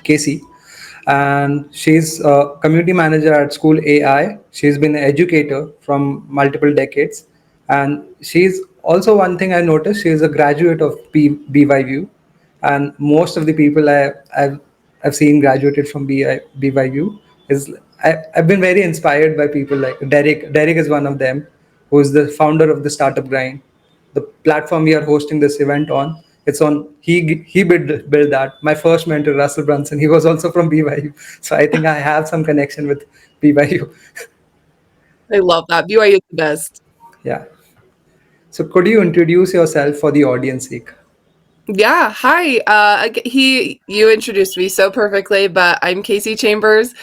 Kasey, and she's a community manager at SchoolAI. She's been an educator from multiple decades, and she's also, one thing I noticed, she's a graduate of BYU, and most of the people I've seen graduated from BYU is I've been very inspired by people like Derek. Derek is one of them, who is the founder of the Startup Grind, the platform we are hosting this event on. It's on, he built that. My first mentor, Russell Brunson, he was also from BYU, so I think I have some connection with BYU. I love that. BYU is the best. Yeah. So could you introduce yourself for the audience sake? Yeah, hi. You introduced me so perfectly, but I'm Kasey Chambers.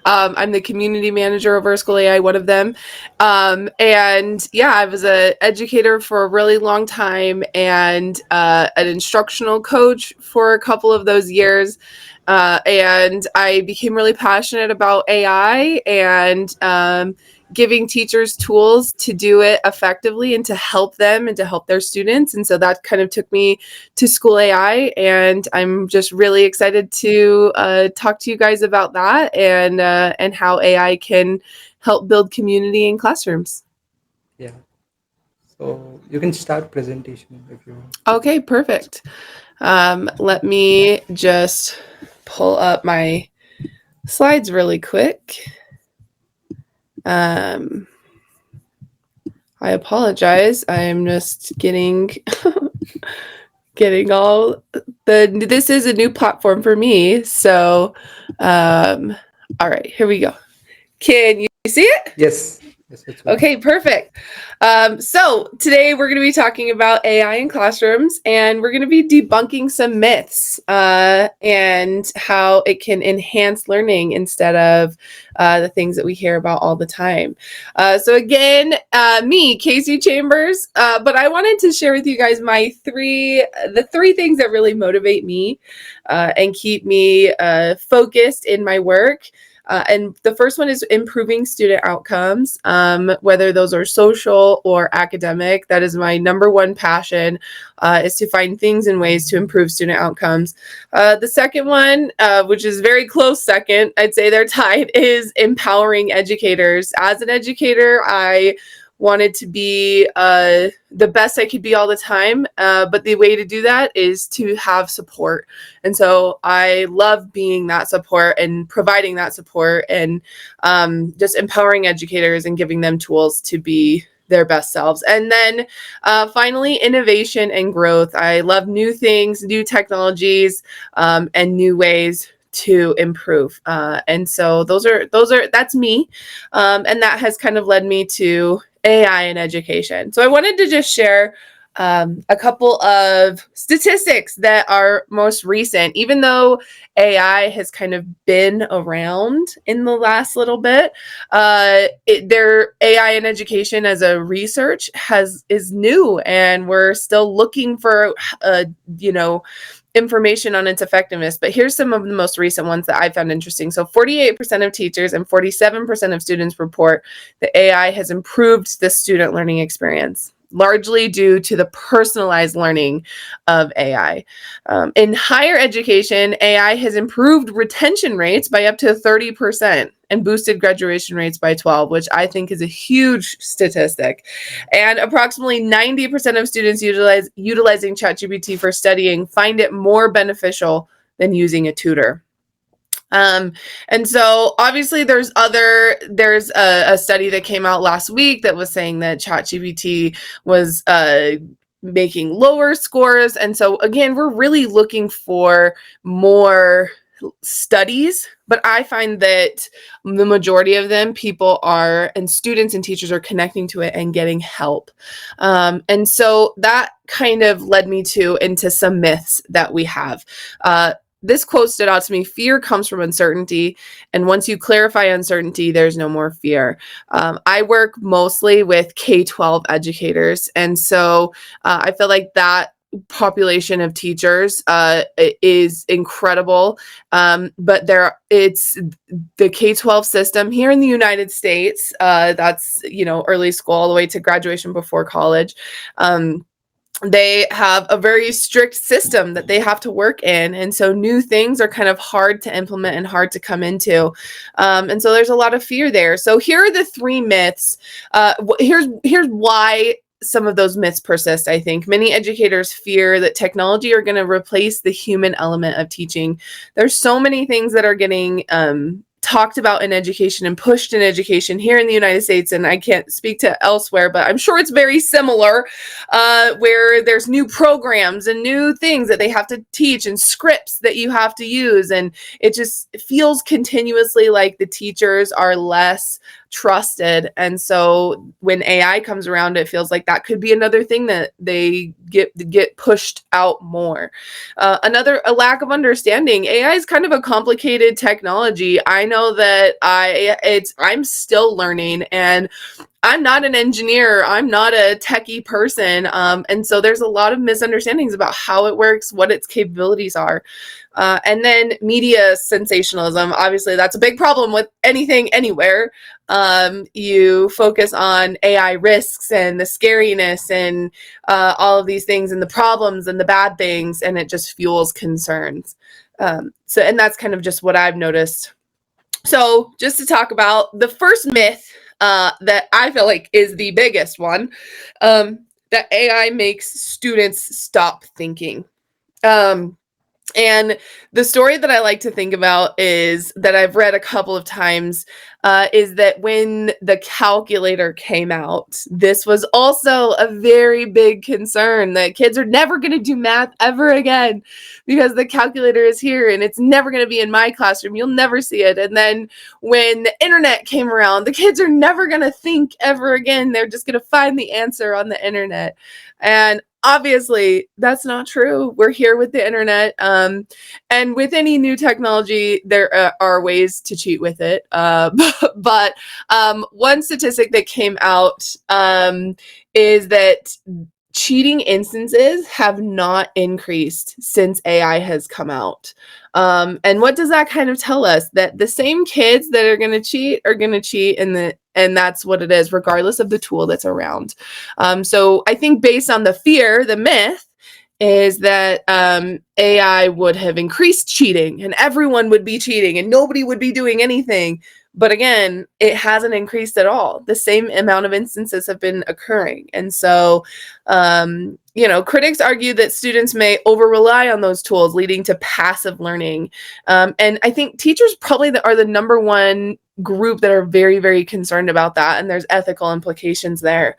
I'm the community manager over SchoolAI, one of them. And yeah, I was an educator for a really long time and an instructional coach for a couple of those years. And I became really passionate about AI and giving teachers tools to do it effectively and to help them and to help their students. And so that kind of took me to SchoolAI, and I'm just really excited to talk to you guys about that and how AI can help build community in classrooms. Yeah. So you can start presentation if you want. Okay, perfect. Let me just pull up my slides really quick. I apologize. I'm just getting all this is a new platform for me. So, all right, here we go. Can you see it? Yes. Yes, it's fine. Okay, perfect. So today we're going to be talking about AI in classrooms, and we're going to be debunking some myths and how it can enhance learning instead of the things that we hear about all the time. So again, me, Kasey Chambers, but I wanted to share with you guys the three things that really motivate me and keep me focused in my work. And the first one is improving student outcomes, whether those are social or academic. That is my number one passion, is to find things and ways to improve student outcomes. The second one, which is very close second, I'd say they're tied, is empowering educators. As an educator, I wanted to be the best I could be all the time. But the way to do that is to have support. And so I love being that support and providing that support and just empowering educators and giving them tools to be their best selves. And then finally, innovation and growth. I love new things, new technologies, and new ways to improve. And so that's me. And that has kind of led me to AI in education. So I wanted to just share a couple of statistics that are most recent, even though AI has kind of been around in the last little bit. Their AI in education as a research is new, and we're still looking for information on its effectiveness. But here's some of the most recent ones that I found interesting. So 48% of teachers and 47% of students report that AI has improved the student learning experience, largely due to the personalized learning of AI. In higher education, AI has improved retention rates by up to 30% and boosted graduation rates by 12, which I think is a huge statistic. And approximately 90% of students utilizing ChatGPT for studying find it more beneficial than using a tutor. And so obviously there's a study that came out last week that was saying that ChatGPT was making lower scores. And so again, we're really looking for more studies, but I find that the majority of them, and students and teachers are connecting to it and getting help. And so that kind of led me into some myths that we have. This quote stood out to me: fear comes from uncertainty, and once you clarify uncertainty, there's no more fear. I work mostly with K-12 educators, and so I feel like that population of teachers is incredible, but it's the K-12 system here in the United States, that's early school all the way to graduation before college. they have a very strict system that they have to work in, and so new things are kind of hard to implement and hard to come into, and so there's a lot of fear there. So here are the 3 myths. Here's why some of those myths persist. I think many educators fear that technology are going to replace the human element of teaching. There's so many things that are getting talked about in education and pushed in education here in the United States, and I can't speak to elsewhere, but I'm sure it's very similar, where there's new programs and new things that they have to teach and scripts that you have to use, and it just feels continuously like the teachers are less trusted. And so when AI comes around, it feels like that could be another thing that they get pushed out more. A lack of understanding. AI is kind of a complicated technology. I know that I'm still learning, and I'm not an engineer. I'm not a techie person. And so there's a lot of misunderstandings about how it works, what its capabilities are. And then media sensationalism. Obviously, that's a big problem with anything, anywhere. You focus on AI risks and the scariness and all of these things and the problems and the bad things, and it just fuels concerns. And that's kind of just what I've noticed. So just to talk about the first myth that I feel like is the biggest one, that AI makes students stop thinking. And the story that I like to think about is that I've read a couple of times, is that when the calculator came out, this was also a very big concern that kids are never going to do math ever again because the calculator is here and it's never going to be in my classroom. You'll never see it. And then when the internet came around, the kids are never going to think ever again. They're just going to find the answer on the internet. And obviously, that's not true. We're here with the internet. And with any new technology, there are ways to cheat with it. But one statistic that came out is that cheating instances have not increased since AI has come out. And what does that kind of tell us? That the same kids that are going to cheat are going to cheat, and that's what it is, regardless of the tool that's around. So I think based on the fear, the myth is that AI would have increased cheating and everyone would be cheating and nobody would be doing anything. But again, it hasn't increased at all. The same amount of instances have been occurring. And so, critics argue that students may over-rely on those tools, leading to passive learning. And I think teachers probably are the number one group that are very, very concerned about that. And there's ethical implications there.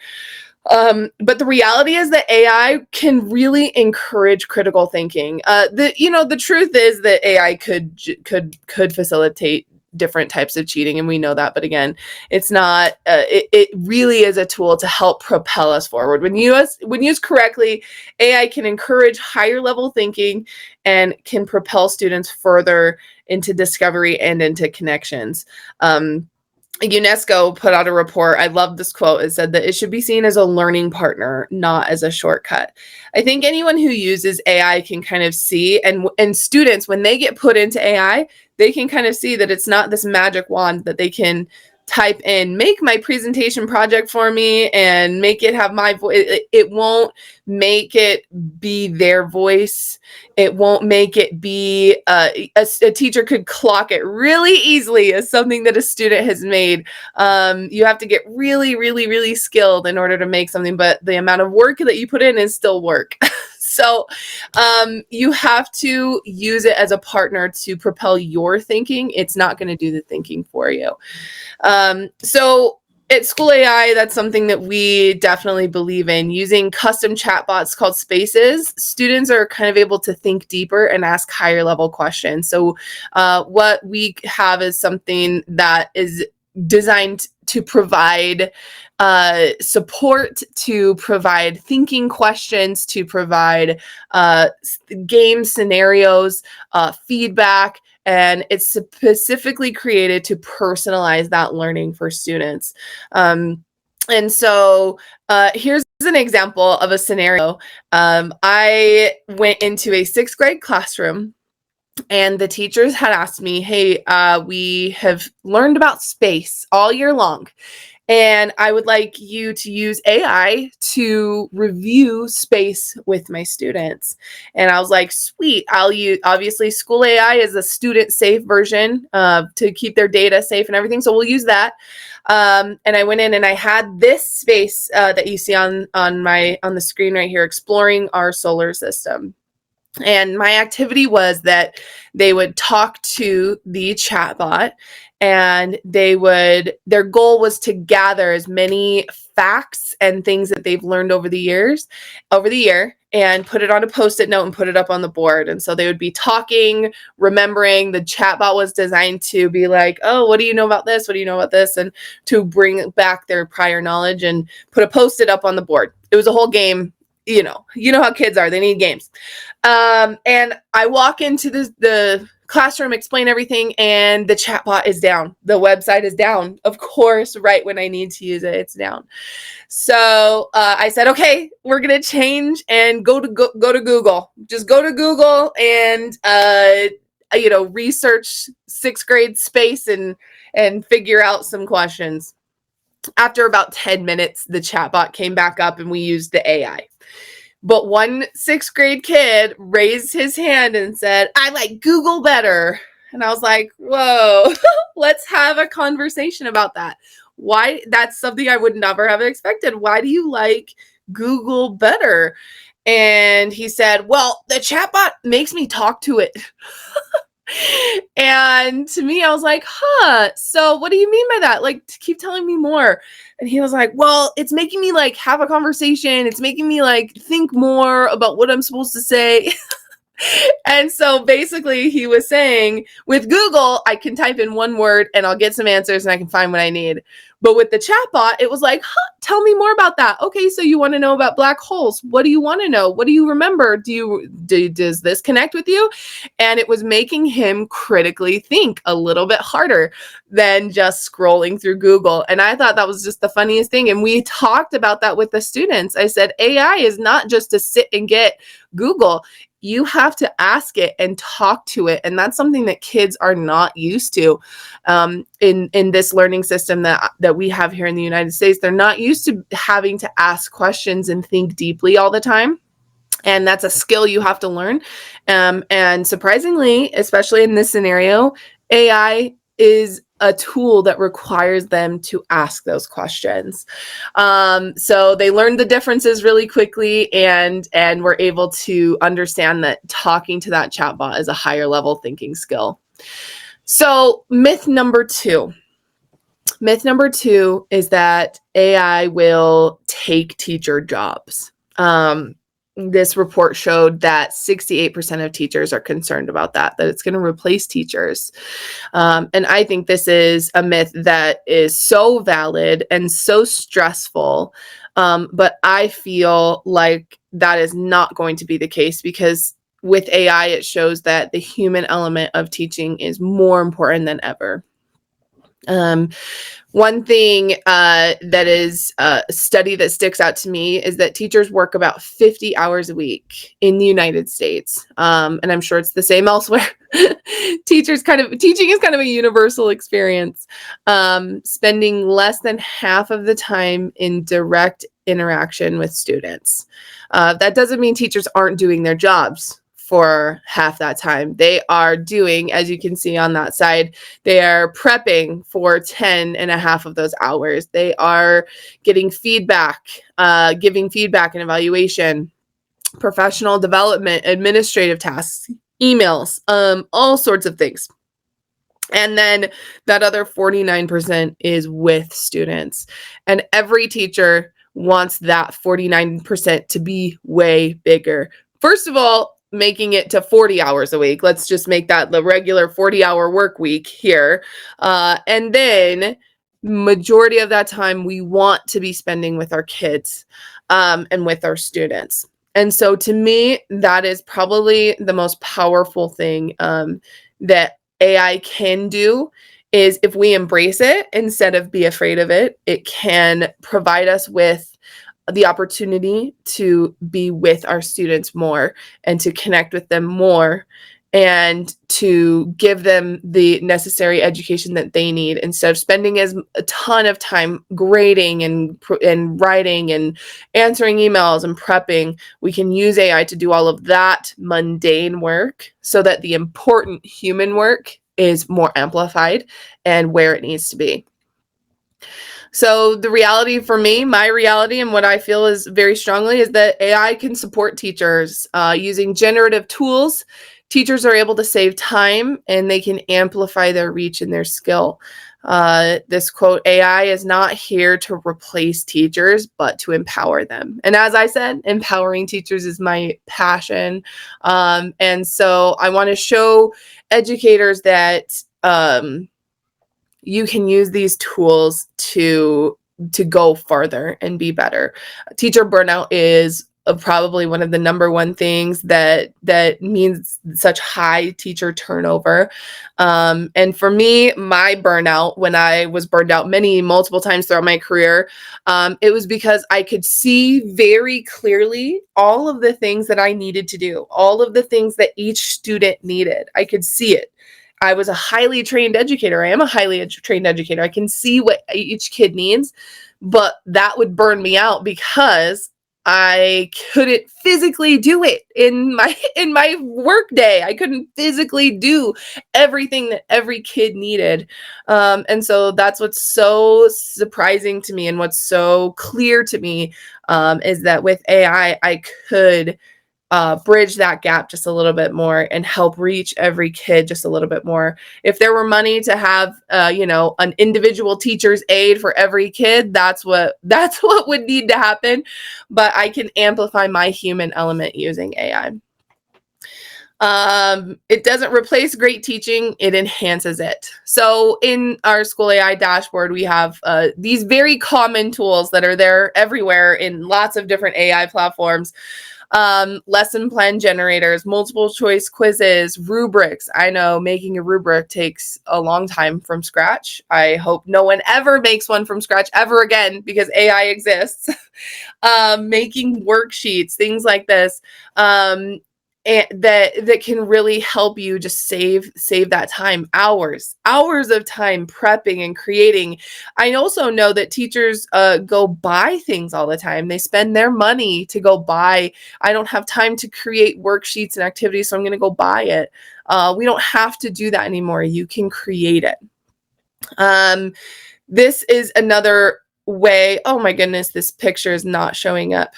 But the reality is that AI can really encourage critical thinking. The truth is that AI could facilitate different types of cheating, and we know that. But again, it's not. It really is a tool to help propel us forward. When used correctly, AI can encourage higher level thinking and can propel students further into discovery and into connections. UNESCO put out a report. I love this quote. It said that it should be seen as a learning partner, not as a shortcut. I think anyone who uses AI can kind of see, and students, when they get put into AI, they can kind of see that it's not this magic wand that they can type in, make my presentation project for me and make it have my voice. It won't make it be their voice. It won't make it be a teacher could clock it really easily as something that a student has made. You have to get really, really, really skilled in order to make something, but the amount of work that you put in is still work. So you have to use it as a partner to propel your thinking. It's not going to do the thinking for you. So at SchoolAI, that's something that we definitely believe in. Using custom chatbots called Spaces, students are kind of able to think deeper and ask higher level questions. So what we have is something that is designed to provide support, to provide thinking questions, to provide game scenarios, feedback, and it's specifically created to personalize that learning for students. And so here's an example of a scenario. I went into a 6th grade classroom, and the teachers had asked me, hey, we have learned about space all year long. And I would like you to use AI to review space with my students. And I was like, sweet, I'll use, obviously SchoolAI is a student safe version to keep their data safe and everything. So we'll use that. And I went in and I had this space that you see on the screen right here, exploring our solar system. And my activity was that they would talk to the chatbot, and their goal was to gather as many facts and things that they've learned over the year, and put it on a Post-it note and put it up on the board. And so they would be talking, remembering. The chatbot was designed to be like, oh, what do you know about this? What do you know about this? And to bring back their prior knowledge and put a Post-it up on the board. It was a whole game. You know how kids are. They need games. And I walk into the classroom, explain everything, and the chatbot is down. The website is down. Of course, right when I need to use it, it's down. So I said, okay, we're gonna change and go to Google. Just go to Google and research 6th grade space and figure out some questions. After about 10 minutes, the chatbot came back up and we used the AI. But one 6th grade kid raised his hand and said, I like Google better. And I was like, whoa, let's have a conversation about that. Why? That's something I would never have expected. Why do you like Google better? And he said, well, the chatbot makes me talk to it. And to me, I was like, so what do you mean by that? Like, keep telling me more. And he was like, well, it's making me like have a conversation. It's making me like think more about what I'm supposed to say. And so basically he was saying, with Google, I can type in one word and I'll get some answers and I can find what I need. But with the chatbot, it was like, tell me more about that. Okay, so you want to know about black holes. What do you want to know? What do you remember? Does this connect with you? And it was making him critically think a little bit harder than just scrolling through Google. And I thought that was just the funniest thing. And we talked about that with the students. I said, AI is not just to sit and get Google. You have to ask it and talk to it. And that's something that kids are not used to in this learning system that we have here in the United States. They're not used to having to ask questions and think deeply all the time. And that's a skill you have to learn. And surprisingly, especially in this scenario, AI is a tool that requires them to ask those questions. So they learned the differences really quickly and were able to understand that talking to that chatbot is a higher level thinking skill. So myth number two is that AI will take teacher jobs. This report showed that 68% of teachers are concerned about that it's going to replace teachers. And I think this is a myth that is so valid and so stressful. But I feel like that is not going to be the case, because with AI, it shows that the human element of teaching is more important than ever. One thing that is a study that sticks out to me is that teachers work about 50 hours a week in the United States. And I'm sure it's the same elsewhere. Teaching is kind of a universal experience, spending less than half of the time in direct interaction with students. That doesn't mean teachers aren't doing their jobs for half that time. They are doing, as you can see on that side, they are prepping for 10 and a half of those hours. They are getting feedback, giving feedback and evaluation, professional development, administrative tasks, emails, all sorts of things. And then that other 49% is with students. And every teacher wants that 49% to be way bigger. First of all, making it to 40 hours a week. Let's just make that the regular 40-hour work week here. And then majority of that time we want to be spending with our kids and with our students. And so to me, that is probably the most powerful thing that AI can do, is if we embrace it instead of be afraid of it, it can provide us with the opportunity to be with our students more and to connect with them more and to give them the necessary education that they need, instead of spending a ton of time grading and writing and answering emails and prepping. We can use AI to do all of that mundane work so that the important human work is more amplified and where it needs to be. So the reality for me, my reality, and what I feel is very strongly, is that AI can support teachers using generative tools. Teachers are able to save time and they can amplify their reach and their skill. This quote, AI is not here to replace teachers, but to empower them. And as I said, empowering teachers is my passion. And so I want to show educators that you can use these tools to go further and be better. Teacher burnout is probably one of the number one things that means such high teacher turnover. And for me, my burnout, when I was burned out multiple times throughout my career, it was because I could see very clearly all of the things that I needed to do, all of the things that each student needed. I could see it. I was a highly trained educator. I am a highly trained educator. I can see what each kid needs, but that would burn me out because I couldn't physically do it in my work day. I couldn't physically do everything that every kid needed. And so that's what's so surprising to me, and what's so clear to me is that with AI, I could bridge that gap just a little bit more and help reach every kid just a little bit more. If there were money to have, an individual teacher's aide for every kid, that's what would need to happen. But I can amplify my human element using AI. It doesn't replace great teaching, it enhances it. So in our SchoolAI dashboard, we have these very common tools that are there everywhere in lots of different AI platforms. Lesson plan generators, multiple choice quizzes, rubrics. I know making a rubric takes a long time from scratch. I hope no one ever makes one from scratch ever again, because AI exists. Making worksheets, things like this. And that can really help you just save that time, hours of time prepping and creating. I also know that teachers go buy things all the time. They spend their money to go buy. I don't have time to create worksheets and activities, so I'm going to go buy it. We don't have to do that anymore. You can create it. This is another way. Oh my goodness, this picture is not showing up.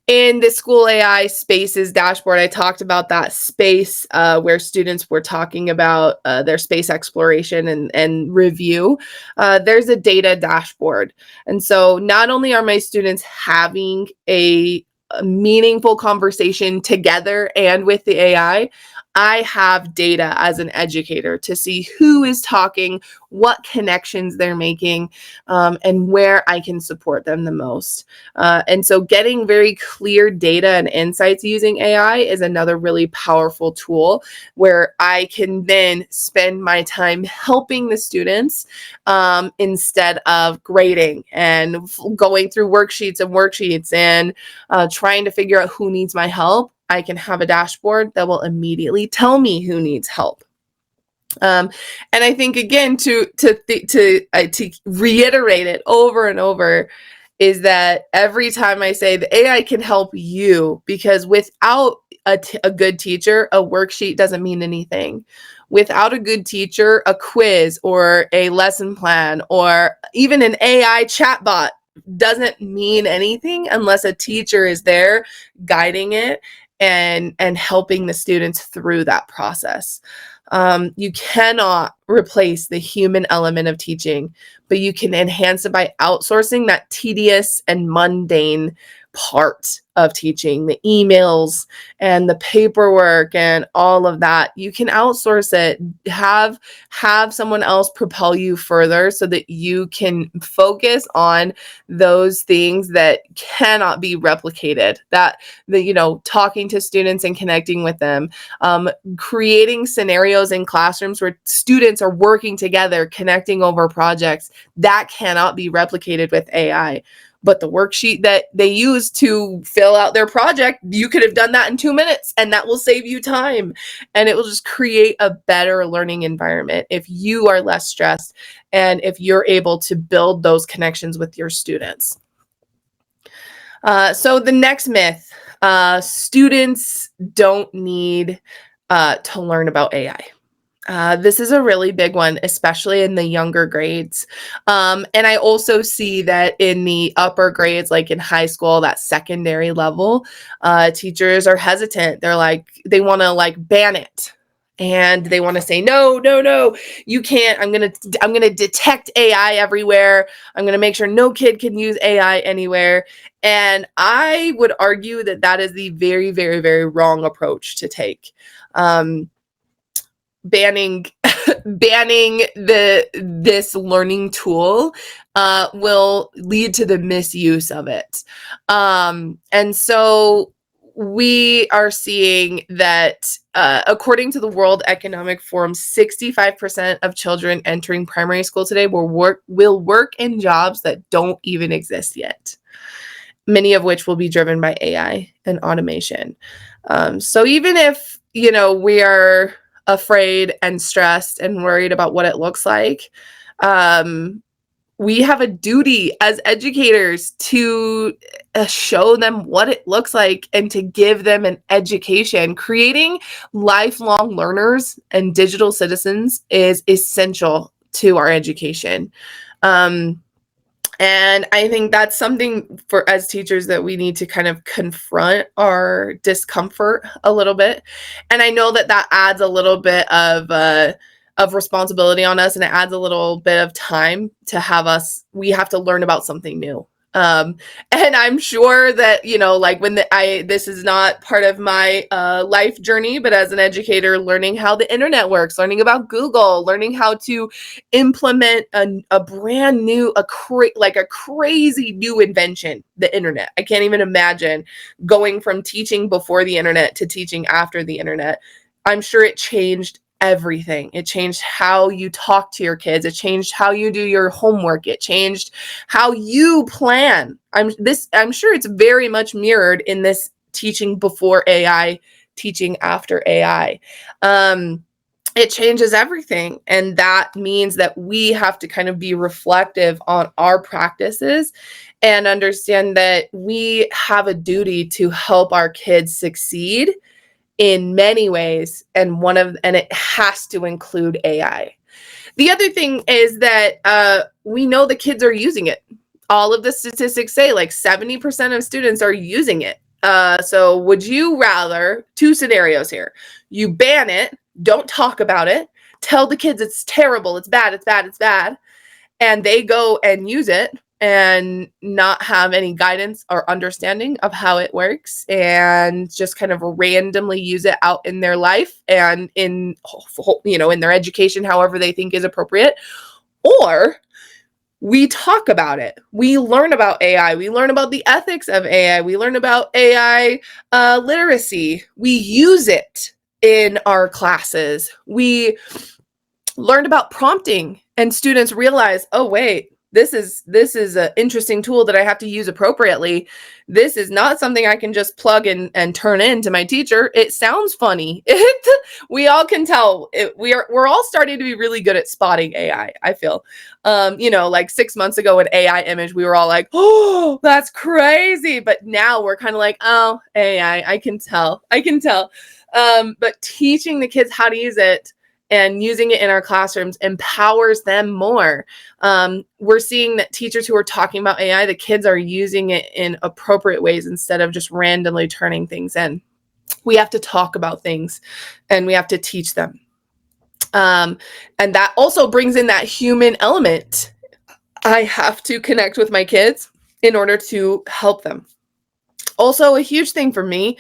In the SchoolAI Spaces dashboard, I talked about that space where students were talking about their space exploration and review. There's a data dashboard. And so not only are my students having a meaningful conversation together and with the AI, I have data as an educator to see who is talking, what connections they're making, and where I can support them the most. And so getting very clear data and insights using AI is another really powerful tool where I can then spend my time helping the students instead of grading and going through worksheets and trying to figure out who needs my help. I can have a dashboard that will immediately tell me who needs help. And I think, again, to reiterate it over and over, is that every time I say the AI can help you, because without a good teacher, a worksheet doesn't mean anything. Without a good teacher, a quiz or a lesson plan or even an AI chatbot doesn't mean anything unless a teacher is there guiding it and helping the students through that process. You cannot replace the human element of teaching, but you can enhance it by outsourcing that tedious and mundane part of teaching, the emails and the paperwork and all of that. You can outsource it, have someone else propel you further so that you can focus on those things that cannot be replicated, talking to students and connecting with them, creating scenarios in classrooms where students are working together, connecting over projects. That cannot be replicated with AI. but the worksheet that they use to fill out their project, you could have done that in 2 minutes, and that will save you time. And it will just create a better learning environment if you are less stressed and if you're able to build those connections with your students. So the next myth, students don't need to learn about AI. This is a really big one, especially in the younger grades. And I also see that in the upper grades, like in high school, that secondary level, teachers are hesitant. They're like, they want to like ban it. And they want to say, no, no, no, you can't. I'm going to detect AI everywhere. I'm going to make sure no kid can use AI anywhere. And I would argue that that is the very, very, very wrong approach to take. Banning this learning tool will lead to the misuse of it. And so we are seeing that according to the World Economic Forum, 65% of children entering primary school today will work in jobs that don't even exist yet, many of which will be driven by AI and automation. So even if, we are afraid and stressed and worried about what it looks like, we have a duty as educators to show them what it looks like and to give them an education. Creating lifelong learners and digital citizens is essential to our education. And I think that's something for as teachers that we need to kind of confront our discomfort a little bit. And I know that that adds a little bit of responsibility on us, and it adds a little bit of time to have us. We have to learn about something new. And I'm sure that, like this is not part of my life journey, but as an educator, learning how the internet works, learning about Google, learning how to implement a brand new, a crazy new invention, the internet. I can't even imagine going from teaching before the internet to teaching after the internet. I'm sure it changed everything. It changed how you talk to your kids. It changed how you do your homework. It changed how you plan. I'm sure it's very much mirrored in this teaching before AI, teaching after AI. It changes everything. And that means that we have to kind of be reflective on our practices and understand that we have a duty to help our kids succeed in many ways, and it has to include AI. The other thing is that we know the kids are using it. All of the statistics say like 70% of students are using it. So would you rather, two scenarios here, you ban it, don't talk about it, tell the kids it's terrible, it's bad, it's bad, it's bad, and they go and use it and not have any guidance or understanding of how it works and just kind of randomly use it out in their life and in their education, however they think is appropriate? Or we talk about it. We learn about AI. We learn about the ethics of AI. We learn about AI literacy. We use it in our classes. We learned about prompting, and students realize, oh, wait, this is an interesting tool that I have to use appropriately. This is not something I can just plug in and turn into my teacher. It sounds funny. We all can tell. We're all starting to be really good at spotting AI, I feel. Like 6 months ago in AIimage, we were all like, oh, that's crazy. But now we're kind of like, oh, AI, I can tell. But teaching the kids how to use it and using it in our classrooms empowers them more. We're seeing that teachers who are talking about AI, the kids are using it in appropriate ways instead of just randomly turning things in. We have to talk about things and we have to teach them. And that also brings in that human element. I have to connect with my kids in order to help them. Also, a huge thing for me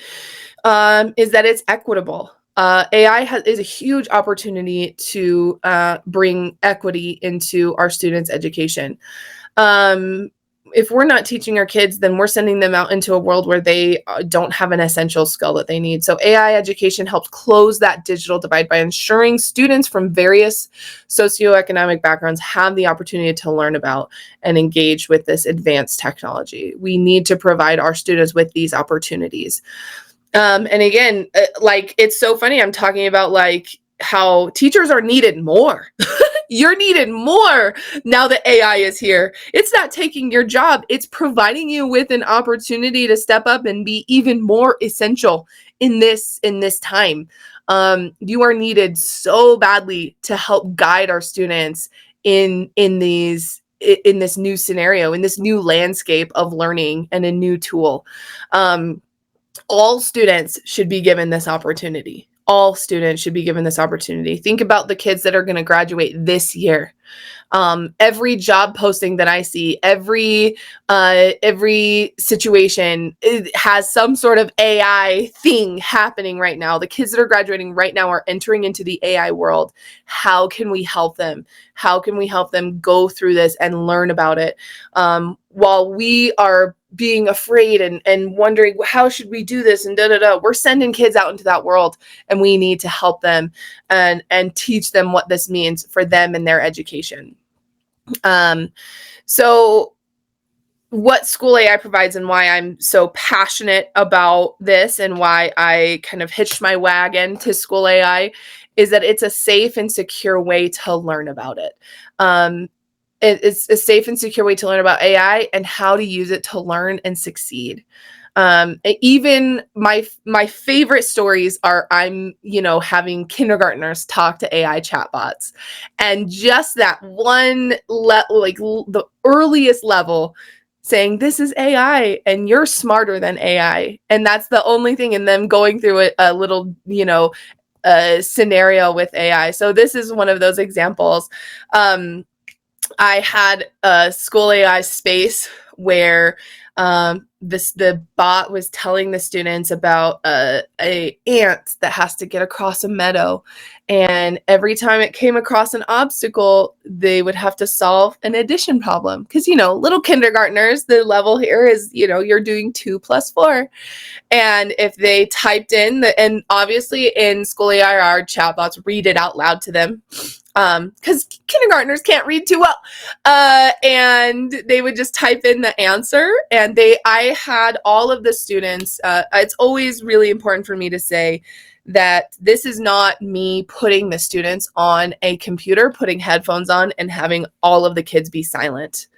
is that it's equitable. AI is a huge opportunity to bring equity into our students' education. if we're not teaching our kids, then we're sending them out into a world where they don't have an essential skill that they need. So AI education helps close that digital divide by ensuring students from various socioeconomic backgrounds have the opportunity to learn about and engage with this advanced technology. We need to provide our students with these opportunities. And again, like, it's so funny. I'm talking about like how teachers are needed more. You're needed more now that AI is here. It's not taking your job. It's providing you with an opportunity to step up and be even more essential in this time. You are needed so badly to help guide our students in this new scenario, in this new landscape of learning and a new tool. All students should be given this opportunity. All students should be given this opportunity. Think about the kids that are going to graduate this year. Every job posting that I see, every situation, it has some sort of AI thing happening right now. The kids that are graduating right now are entering into the AI world. How can we help them? How can we help them go through this and learn about it? While we are being afraid and wondering, how should we do this? And we're sending kids out into that world, and we need to help them and teach them what this means for them and their education. So what SchoolAI provides and why I'm so passionate about this and why I kind of hitched my wagon to SchoolAI is that it's a safe and secure way to learn about it. It's a safe and secure way to learn about AI and how to use it to learn and succeed. Even my favorite stories are I'm having kindergartners talk to AI chatbots, and just that one the earliest level saying, this is AI and you're smarter than AI, and that's the only thing, and them going through a little scenario with AI. So this is one of those examples. I had a SchoolAI space where the bot was telling the students about a ant that has to get across a meadow, and every time it came across an obstacle, they would have to solve an addition problem, because little kindergartners, the level here is you're doing 2 + 4. And if they typed in and obviously in SchoolAI, our chatbots read it out loud to them, because kindergartners can't read too well. And they would just type in the answer, and I had all of the students, it's always really important for me to say that this is not me putting the students on a computer, putting headphones on, and having all of the kids be silent.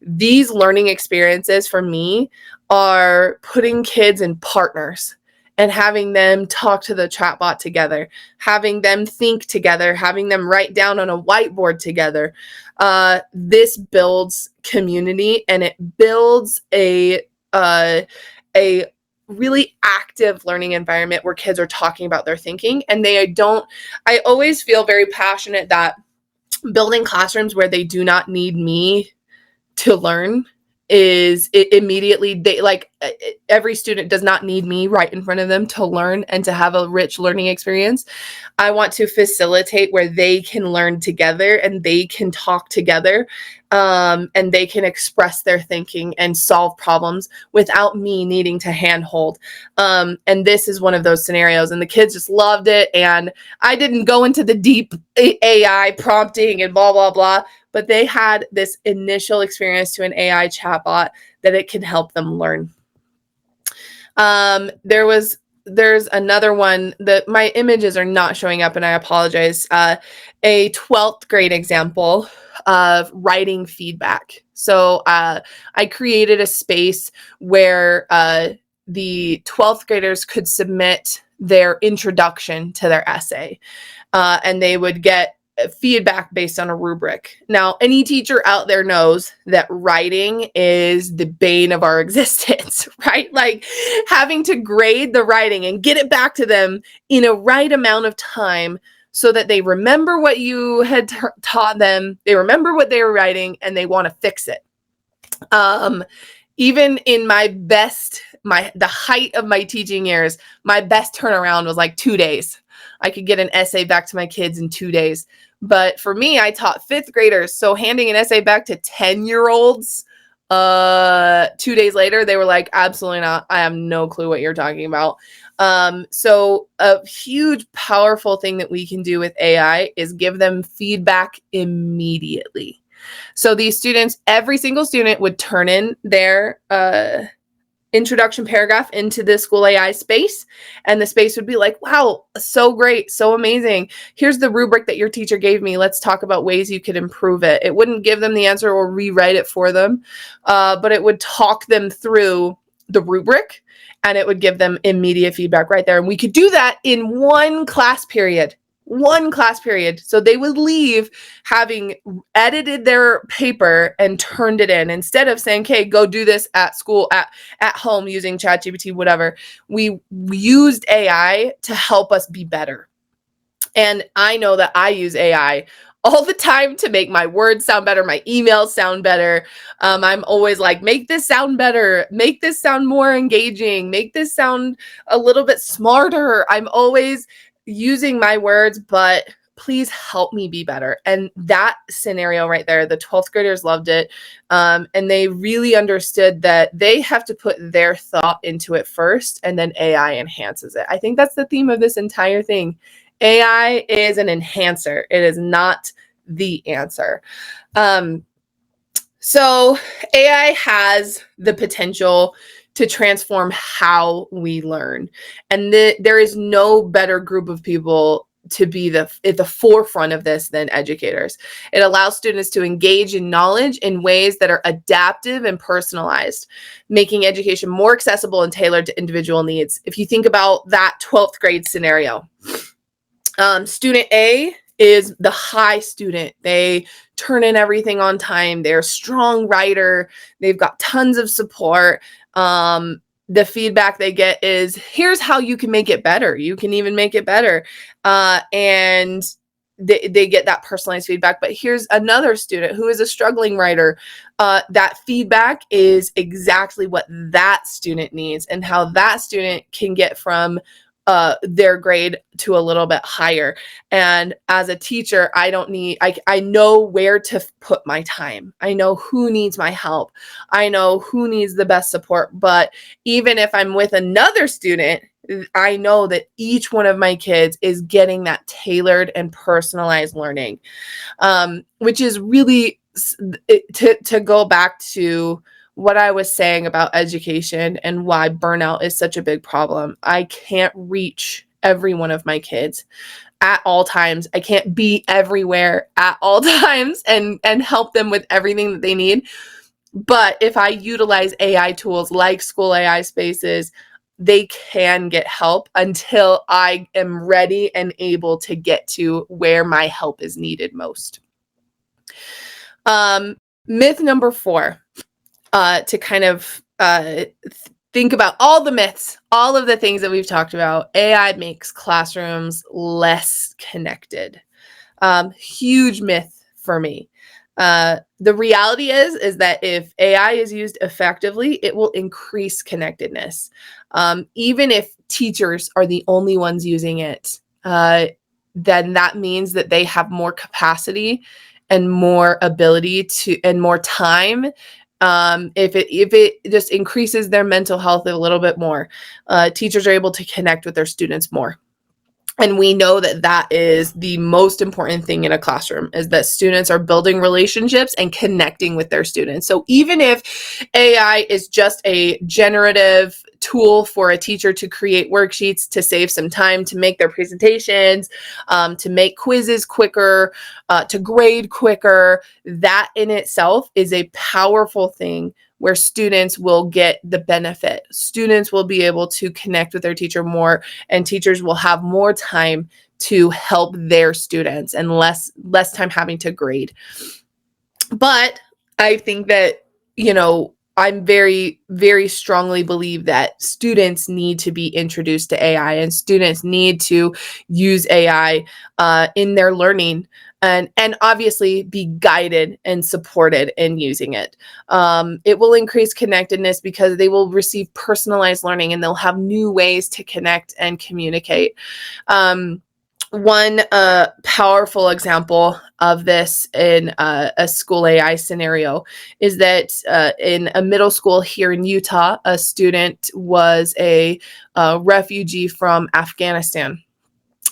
These learning experiences for me are putting kids in partners and having them talk to the chatbot together, having them think together, having them write down on a whiteboard together. This builds community, and it builds a really active learning environment where kids are talking about their thinking, and I always feel very passionate that building classrooms where they do not need me to learn is it immediately every student does not need me right in front of them to learn and to have a rich learning experience. I want to facilitate where they can learn together and they can talk together, and they can express their thinking and solve problems without me needing to handhold. And this is one of those scenarios, and the kids just loved it. And I didn't go into the deep AI prompting and blah, blah, blah, but they had this initial experience to an AI chatbot that it can help them learn. There's another one that my images are not showing up, and I apologize. A 12th grade example of writing feedback. So I created a space where the 12th graders could submit their introduction to their essay, and they would get feedback based on a rubric. Now, any teacher out there knows that writing is the bane of our existence, right? Like having to grade the writing and get it back to them in a right amount of time so that they remember what you had taught them, they remember what they were writing, and they want to fix it. Even in the height of my teaching years, my best turnaround was like 2 days. I could get an essay back to my kids in 2 days. But for me, I taught 5th graders. So handing an essay back to 10-year-olds 2 days later, they were like, absolutely not. I have no clue what you're talking about. So a huge, powerful thing that we can do with AI is give them feedback immediately. So these students, every single student would turn in their introduction paragraph into the SchoolAI space, and the space would be like, wow, so great, so amazing. Here's the rubric that your teacher gave me. Let's talk about ways you could improve it. It wouldn't give them the answer or rewrite it for them, but it would talk them through the rubric, and it would give them immediate feedback right there. And we could do that in one class period. So they would leave having edited their paper and turned it in, instead of saying, okay, go do this at school, at home using ChatGPT, whatever. We used AI to help us be better. And I know that I use AI all the time to make my words sound better, my emails sound better. I'm always like, make this sound better, make this sound more engaging, make this sound a little bit smarter. I'm always using my words, but please help me be better. And that scenario right there, the 12th graders loved it. And they really understood that they have to put their thought into it first, and then AI enhances it. I think that's the theme of this entire thing. AI is an enhancer. It is not the answer. So AI has the potential to transform how we learn. And there is no better group of people to be at the forefront of this than educators. It allows students to engage in knowledge in ways that are adaptive and personalized, making education more accessible and tailored to individual needs. If you think about that 12th grade scenario, student A is the high student. They turn in everything on time. They're a strong writer. They've got tons of support. The feedback they get is, here's how you can make it better. You can even make it better. And they get that personalized feedback. But here's another student who is a struggling writer. That feedback is exactly what that student needs, and how that student can get from their grade to a little bit higher. And as a teacher, I know where to put my time. I know who needs my help. I know who needs the best support. But even if I'm with another student, I know that each one of my kids is getting that tailored and personalized learning, which is really, to go back to what I was saying about education and why burnout is such a big problem. I can't reach every one of my kids at all times. I can't be everywhere at all times and help them with everything that they need. But if I utilize AI tools like SchoolAI Spaces, they can get help until I am ready and able to get to where my help is needed most. Myth number 4. To kind of think about all the myths, all of the things that we've talked about. AI makes classrooms less connected. Huge myth for me. The reality is that if AI is used effectively, it will increase connectedness. Even if teachers are the only ones using it, then that means that they have more capacity and more ability to, and more time. If it just increases their mental health a little bit more, teachers are able to connect with their students more. And we know that that is the most important thing in a classroom, is that students are building relationships and connecting with their students. So even if AI is just a generative tool for a teacher to create worksheets, to save some time, to make their presentations, to make quizzes quicker, to grade quicker, that in itself is a powerful thing where students will get the benefit. Students will be able to connect with their teacher more, and teachers will have more time to help their students and less time having to grade. But I think that, I'm very, very strongly believe that students need to be introduced to AI, and students need to use AI in their learning, and obviously be guided and supported in using it. It will increase connectedness because they will receive personalized learning, and they'll have new ways to connect and communicate. One powerful example of this in a SchoolAI scenario is that in a middle school here in Utah, a student was a refugee from Afghanistan,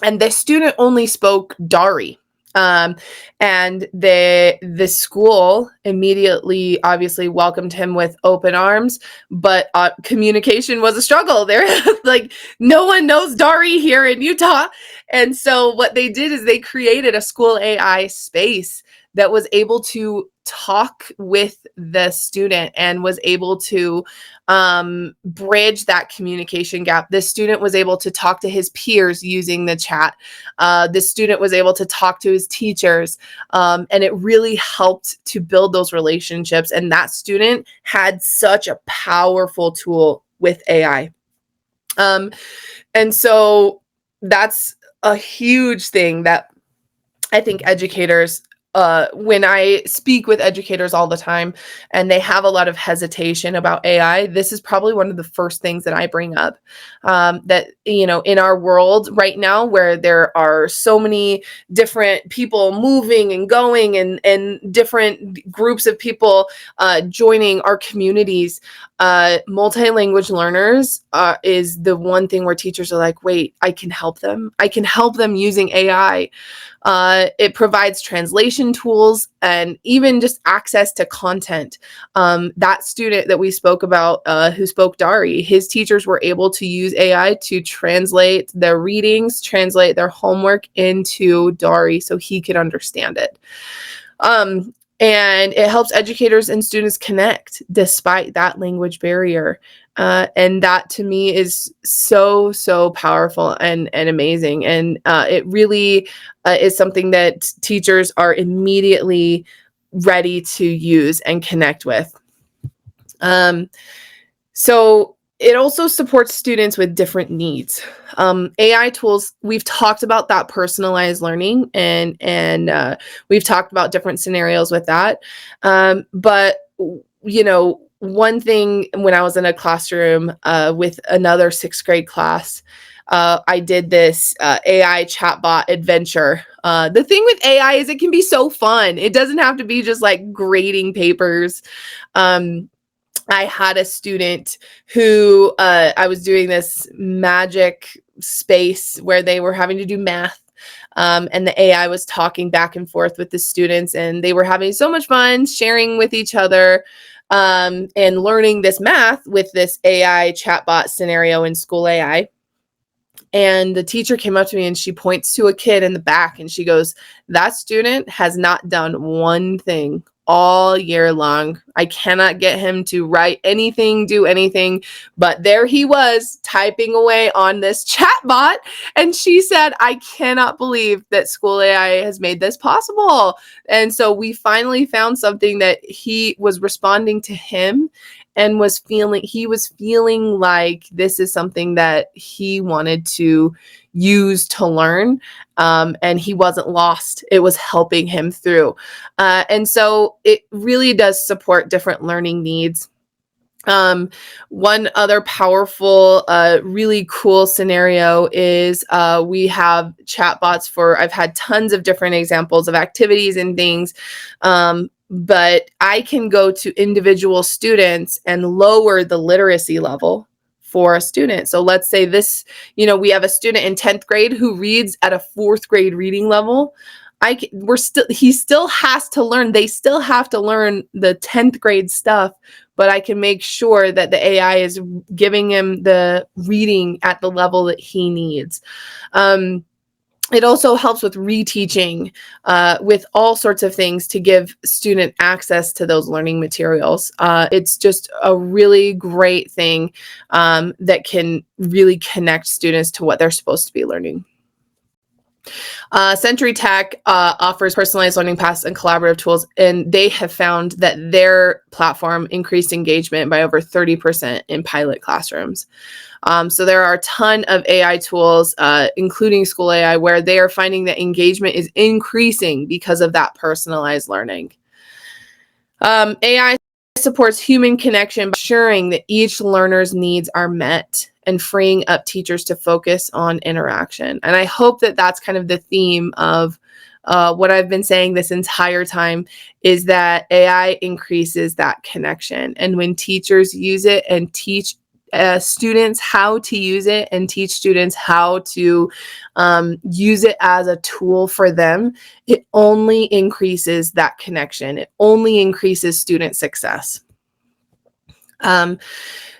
and this student only spoke Dari. Um, and the school immediately obviously welcomed him with open arms, but communication was a struggle. There, like, no one knows Dari here in Utah. And so what they did is they created a SchoolAI space that was able to talk with the student and was able to bridge that communication gap. This student was able to talk to his peers using the chat. This student was able to talk to his teachers, and it really helped to build those relationships. And that student had such a powerful tool with AI. And so that's a huge thing that I think educators, when I speak with educators all the time and they have a lot of hesitation about AI, this is probably one of the first things that I bring up. That, you know, in our world right now where there are so many different people moving and going and different groups of people joining our communities, multi-language learners is the one thing where teachers are like, wait, I can help them. I can help them using AI. It provides translation tools and even just access to content. That student that we spoke about who spoke Dari, his teachers were able to use AI to translate their readings, translate their homework into Dari so he could understand it. And it helps educators and students connect despite that language barrier. And that to me is so, so powerful and amazing. And it really is something that teachers are immediately ready to use and connect with. So it also supports students with different needs. AI tools, we've talked about that personalized learning and we've talked about different scenarios with that. But, you know, one thing when I was in a classroom with another 6th grade class, I did this AI chatbot adventure. The thing with AI is it can be so fun. It doesn't have to be just like grading papers. I had a student who I was doing this magic space where they were having to do math. And the AI was talking back and forth with the students, and they were having so much fun sharing with each other and learning this math with this AI chatbot scenario in SchoolAI. And the teacher came up to me and she points to a kid in the back and she goes, that student has not done one thing all year long. I cannot get him to write anything, do anything, but there he was typing away on this chat bot. And she said, I cannot believe that SchoolAI has made this possible. And so we finally found something that he was responding to him and he was feeling like this is something that he wanted to use to learn. And he wasn't lost. It was helping him through. And so it really does support different learning needs. One other powerful, really cool scenario is we have chatbots I've had tons of different examples of activities and things. But I can go to individual students and lower the literacy level for a student. So let's say we have a student in 10th grade who reads at a 4th grade reading level. He still has to learn. They still have to learn the 10th grade stuff, but I can make sure that the AI is giving him the reading at the level that he needs. It also helps with reteaching, with all sorts of things to give student access to those learning materials. It's just a really great thing that can really connect students to what they're supposed to be learning. Century Tech offers personalized learning paths and collaborative tools, and they have found that their platform increased engagement by over 30% in pilot classrooms. So there are a ton of AI tools, including SchoolAI, where they are finding that engagement is increasing because of that personalized learning. AI supports human connection by ensuring that each learner's needs are met and freeing up teachers to focus on interaction. And I hope that that's kind of the theme of what I've been saying this entire time, is that AI increases that connection. And when teachers use it and teach students how to use it and teach students how to use it as a tool for them, it only increases that connection. It only increases student success.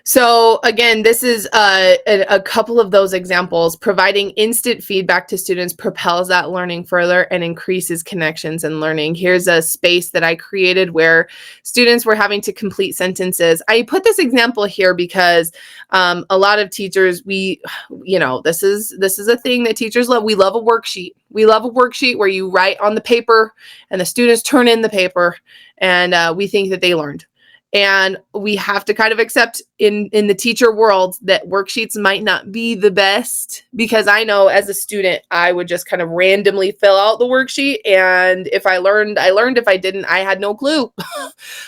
So again, this is a couple of those examples. Providing instant feedback to students propels that learning further and increases connections and learning. Here's a space that I created where students were having to complete sentences. I put this example here because a lot of teachers, this is a thing that teachers love. We love a worksheet. We love a worksheet where you write on the paper and the students turn in the paper, and we think that they learned. And we have to kind of accept in the teacher world that worksheets might not be the best, because I know as a student, I would just kind of randomly fill out the worksheet. And if I learned, I learned. If I didn't, I had no clue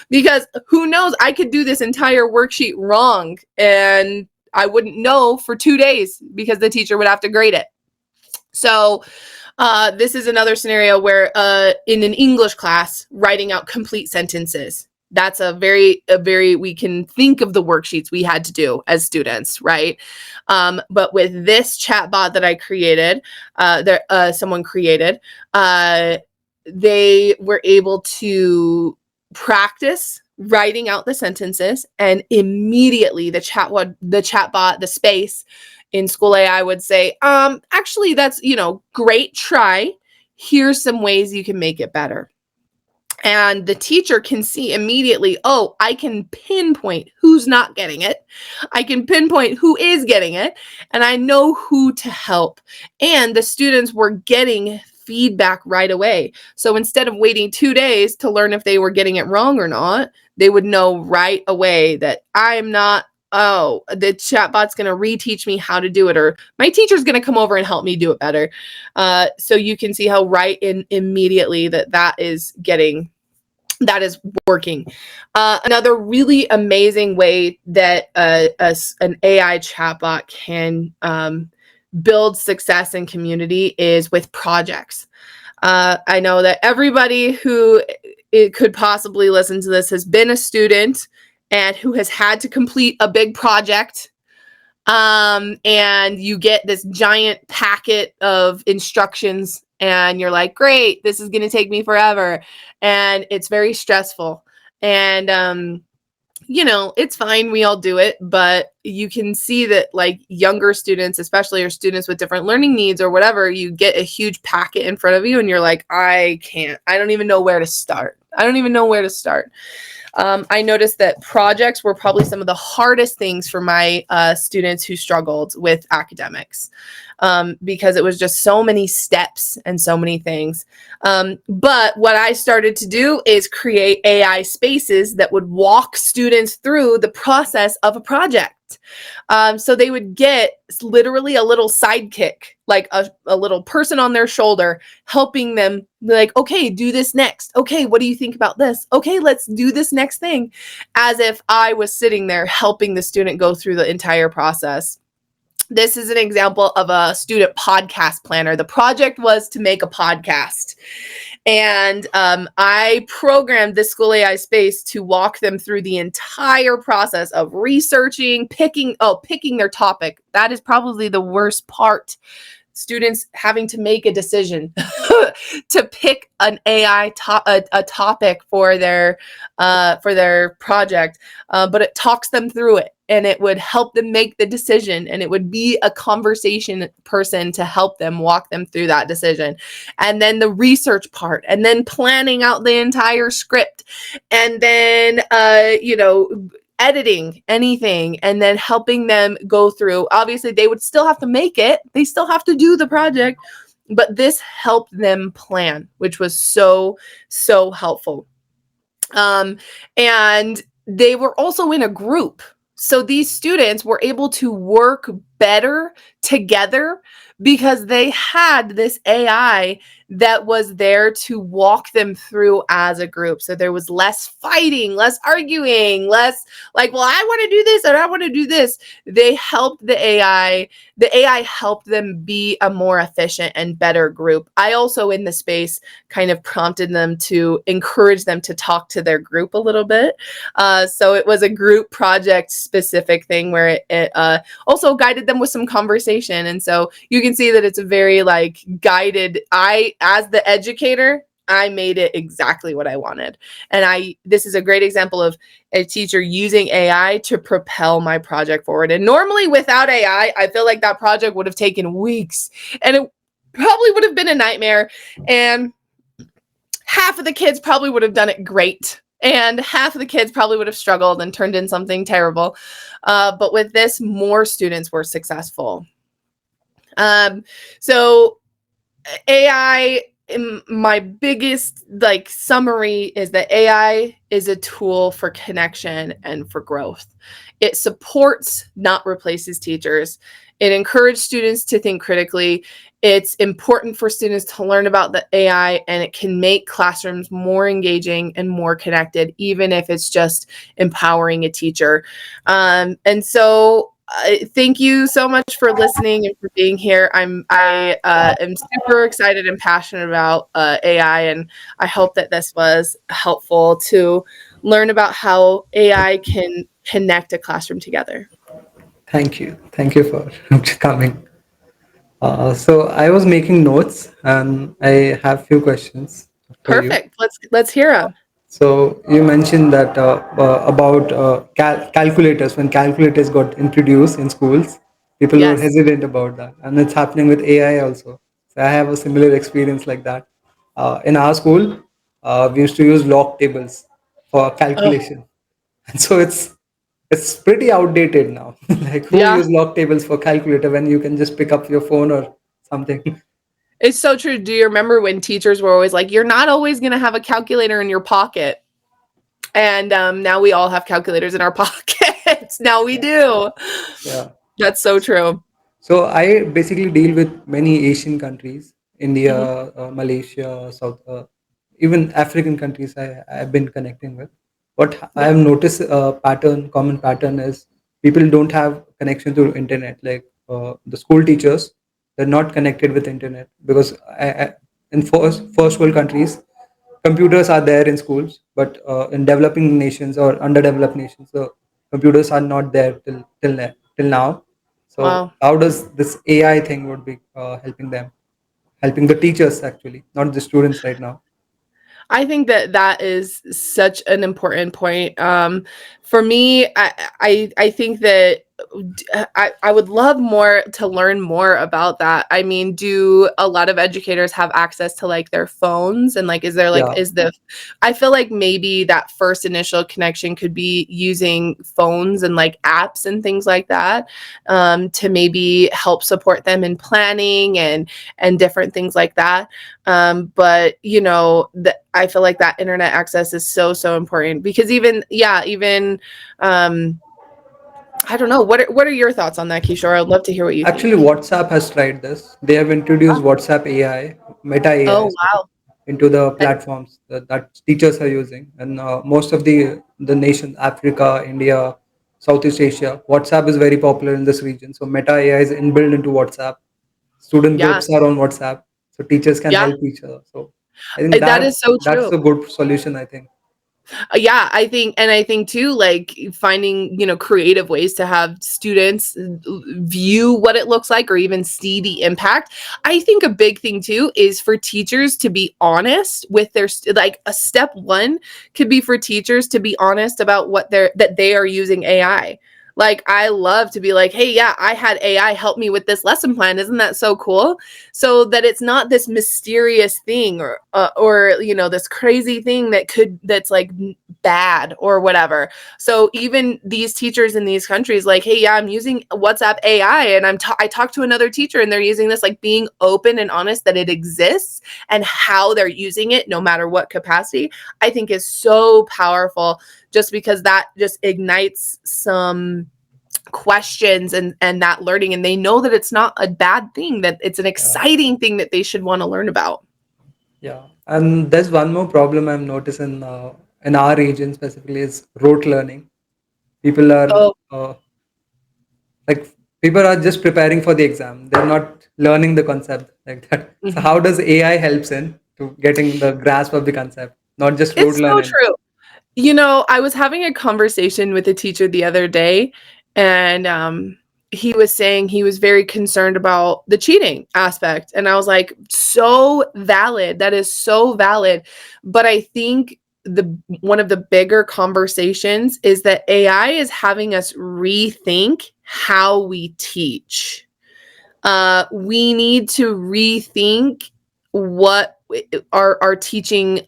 because who knows, I could do this entire worksheet wrong and I wouldn't know for 2 days because the teacher would have to grade it. So this is another scenario where in an English class, writing out complete sentences. That's a very, we can think of the worksheets we had to do as students, right? But with this chatbot that I created, someone created, they were able to practice writing out the sentences, and immediately the chatbot, the space in SchoolAI would say, actually, that's, great try. Here's some ways you can make it better. And the teacher can see immediately, oh, I can pinpoint who's not getting it. I can pinpoint who is getting it, and I know who to help. And the students were getting feedback right away. So instead of waiting 2 days to learn if they were getting it wrong or not, they would know right away that I'm not, the chatbot's going to reteach me how to do it, or my teacher's going to come over and help me do it better. So you can see how immediately that is working. Another really amazing way that an AI chatbot can build success in community is with projects. I know that everybody who could possibly listen to this has been a student and who has had to complete a big project. And you get this giant packet of instructions and you're like, great, this is going to take me forever. And it's very stressful. And, it's fine. We all do it. But you can see that like younger students, especially, or students with different learning needs or whatever, you get a huge packet in front of you and you're like, I don't even know where to start. I noticed that projects were probably some of the hardest things for my students who struggled with academics, because it was just so many steps and so many things. But what I started to do is create AI spaces that would walk students through the process of a project. So they would get literally a little sidekick, like a little person on their shoulder, helping them, like, okay, do this next. Okay, what do you think about this? Okay, let's do this next thing. As if I was sitting there helping the student go through the entire process. This is an example of a student podcast planner. The project was to make a podcast. And I programmed this SchoolAI space to walk them through the entire process of researching, picking their topic. That is probably the worst part. Students having to make a decision to pick an AI a topic for their project, but it talks them through it, and it would help them make the decision, and it would be a conversation person to help them walk them through that decision. And then the research part, and then planning out the entire script, and then editing anything, and then helping them go through. Obviously, they would still have to make it. They still have to do the project, but this helped them plan, which was so, so helpful. And they were also in a group. So these students were able to work better together because they had this AI that was there to walk them through as a group. So there was less fighting, less arguing, less like, well, I want to do this and I want to do this. They helped the AI. The AI helped them be a more efficient and better group. I also, in the space, kind of prompted them to encourage them to talk to their group a little bit. So it was a group project specific thing where it also guided them with some conversation. And so you can see that it's a very like guided. As the educator, I made it exactly what I wanted. And this is a great example of a teacher using AI to propel my project forward. And normally without AI, I feel like that project would have taken weeks and it probably would have been a nightmare. And half of the kids probably would have done it great. And half of the kids probably would have struggled and turned in something terrible. But with this, more students were successful. So AI, my biggest like summary is that AI is a tool for connection and for growth. It supports, not replaces teachers. It encourages students to think critically. It's important for students to learn about the AI, and it can make classrooms more engaging and more connected, even if it's just empowering a teacher. And so thank you so much for listening and for being here. I am super excited and passionate about AI, and I hope that this was helpful to learn about how AI can connect a classroom together. Thank you. Thank you for coming. So I was making notes and I have few questions for you. Perfect. Let's hear them. So you mentioned that about calculators. When calculators got introduced in schools, people were Yes. hesitant about that, and it's happening with AI also. So I have a similar experience like that. In our school, we used to use log tables for Oh, calculation, and so it's pretty outdated now. Like who yeah. use log tables for calculator when you can just pick up your phone or something? It's so true. Do you remember when teachers were always like, "You're not always going to have a calculator in your pocket," and now we all have calculators in our pockets. Now we do. Yeah. That's so true. So I basically deal with many Asian countries, India, Mhm. Malaysia, South, even African countries. I've been connecting with. What I Yeah. have noticed a pattern, common pattern is people don't have connection to internet. Like the school teachers, they're not connected with internet because in first world countries, computers are there in schools, but in developing nations or underdeveloped nations, the computers are not there till now. So Wow. how does this AI thing would be helping them, helping the teachers actually, not the students right now? I think that that is such an important point. For me, I think that I would love more to learn more about that. I mean, do a lot of educators have access to like their phones and like is there like Yeah, is the I feel like maybe that first initial connection could be using phones and like apps and things like that to maybe help support them in planning and different things like that. But you know, I feel like that internet access is so important because even I don't know. What are your thoughts on that, Kishore? I'd love to hear what you actually, think. WhatsApp has tried this. They have introduced WhatsApp AI, Meta Oh, AI, wow. into the And platforms that teachers are using, and most of the nations, Africa, India, Southeast Asia, WhatsApp is very popular in this region. So Meta AI is inbuilt into WhatsApp. Student yeah, groups are on WhatsApp, so teachers can yeah, help each other. So I think that is so that's true. a good solution, I think. Yeah, I think too, like finding, creative ways to have students view what it looks like or even see the impact. I think a big thing too is for teachers to be honest with like a step one could be for teachers to be honest about that they are using AI. Like I love to be like, hey, yeah, I had AI help me with this lesson plan. Isn't that so cool? So that it's not this mysterious thing or this crazy thing that's like bad or whatever. So even these teachers in these countries like, hey, yeah, I'm using WhatsApp AI and I talked to another teacher and they're using this, like being open and honest that it exists and how they're using it no matter what capacity, I think is so powerful just because that just ignites some questions and that learning, and they know that it's not a bad thing, that it's an exciting thing that they should want to learn about. Yeah, and there's one more problem I'm noticing in our region specifically is rote learning. People are Oh, like people are just preparing for the exam. They're not learning the concept like that. So mhm. how does AI helps in to getting the grasp of the concept, not just rote It's so learning? true. You know, I was having a conversation with a teacher the other day, and he was saying he was very concerned about the cheating aspect. And I was like, so valid. That is so valid. But I think one of the bigger conversations is that AI is having us rethink how we teach. We need to rethink what our teaching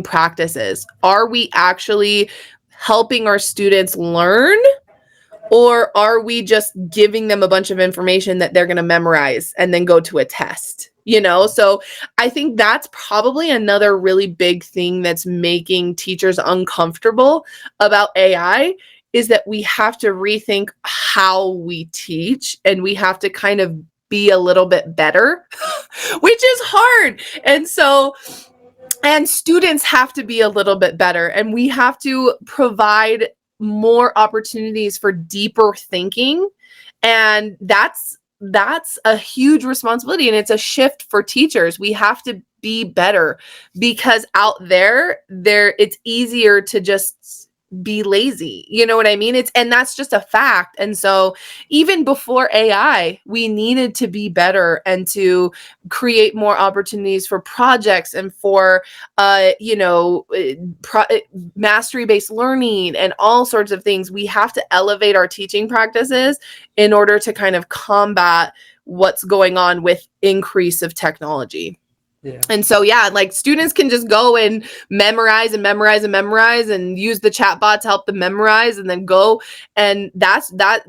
practices. Are we actually helping our students learn, or are we just giving them a bunch of information that they're going to memorize and then go to a test? You know, so I think that's probably another really big thing that's making teachers uncomfortable about AI, is that we have to rethink how we teach, and we have to kind of be a little bit better, which is hard. And students have to be a little bit better, and we have to provide more opportunities for deeper thinking, and that's a huge responsibility, and it's a shift for teachers. We have to be better, because out there it's easier to just be lazy. You know what I mean? And that's just a fact. And so even before AI, we needed to be better and to create more opportunities for projects and for mastery based learning and all sorts of things. We have to elevate our teaching practices in order to kind of combat what's going on with increase of technology. Yeah, And so, yeah, like students can just go and memorize and memorize and memorize and use the chat bot to help them memorize and then go. And that's that,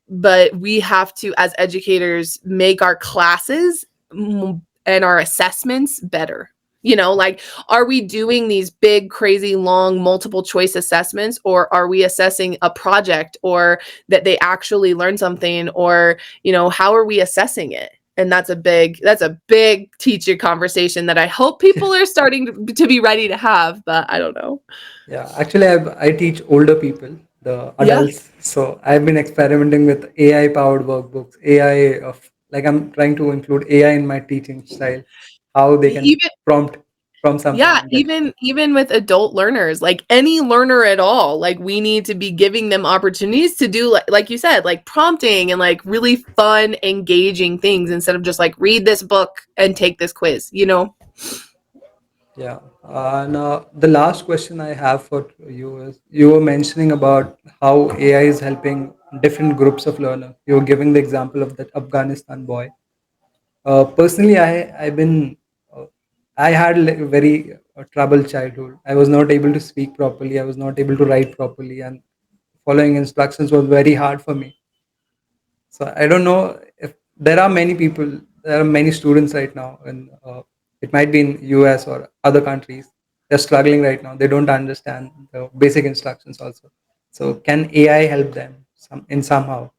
but we have to, as educators, make our classes and our assessments better. Like, are we doing these big, crazy, long, multiple choice assessments, or are we assessing a project, or that they actually learn something, or, how are we assessing it? And that's a big teacher conversation that I hope people are starting to be ready to have, but I don't know. yeah. Actually, I teach older people, the Yeah. adults. So I've been experimenting with AI powered workbooks. AI of like I'm trying to include AI in my teaching style, how they can Even prompt something Yeah, and get. even with adult learners, like any learner at all, like we need to be giving them opportunities to do, like you said, like prompting and like really fun, engaging things, instead of just like read this book and take this quiz. Yeah. And the last question I have for you is you were mentioning about how AI is helping different groups of learners. You were giving the example of that Afghanistan boy. Personally, I've been I had like a very troubled childhood. I was not able to speak properly. I was not able to write properly, and following instructions was very hard for me. So I don't know if there are many people, there are many students right now, and it might be in US or other countries. They're struggling right now. They don't understand the basic instructions also. So can AI help them in somehow?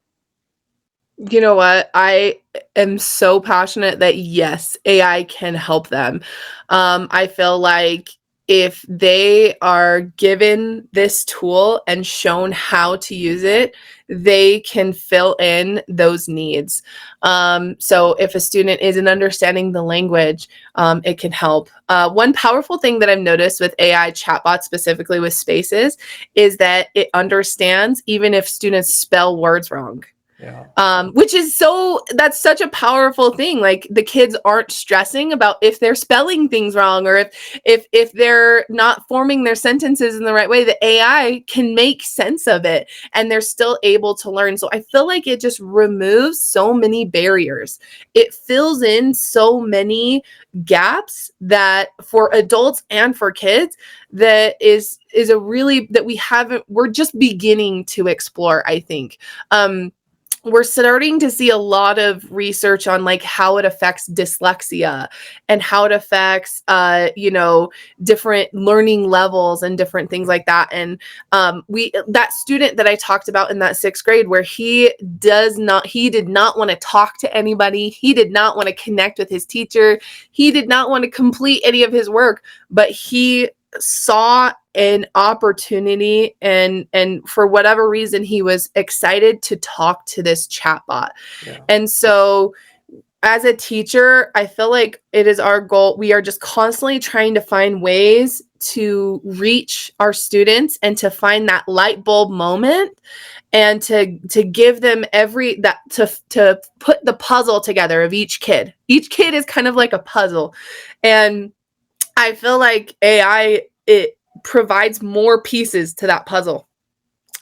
You know what? I am so passionate that yes, AI can help them. I feel like if they are given this tool and shown how to use it, they can fill in those needs. So if a student isn't understanding the language, it can help. One powerful thing that I've noticed with AI chatbots, specifically with Spaces, is that it understands even if students spell words wrong. Yeah. Which is that's such a powerful thing. Like, the kids aren't stressing about if they're spelling things wrong, or if they're not forming their sentences in the right way. The AI can make sense of it, and they're still able to learn. So I feel like it just removes so many barriers. It fills in so many gaps that for adults and for kids, that is a really, that we're just beginning to explore, I think. we're starting to see a lot of research on like how it affects dyslexia and how it affects different learning levels and different things like that. And that student that I talked about in that 6th grade, where he did not want to talk to anybody, he did not want to connect with his teacher, he did not want to complete any of his work, but he saw an opportunity, and for whatever reason he was excited to talk to this chatbot. Yeah. And so as a teacher, I feel like it is our goal. We are just constantly trying to find ways to reach our students and to find that light bulb moment, and to give them to put the puzzle together of each kid. Each kid is kind of like a puzzle. And I feel like AI, it provides more pieces to that puzzle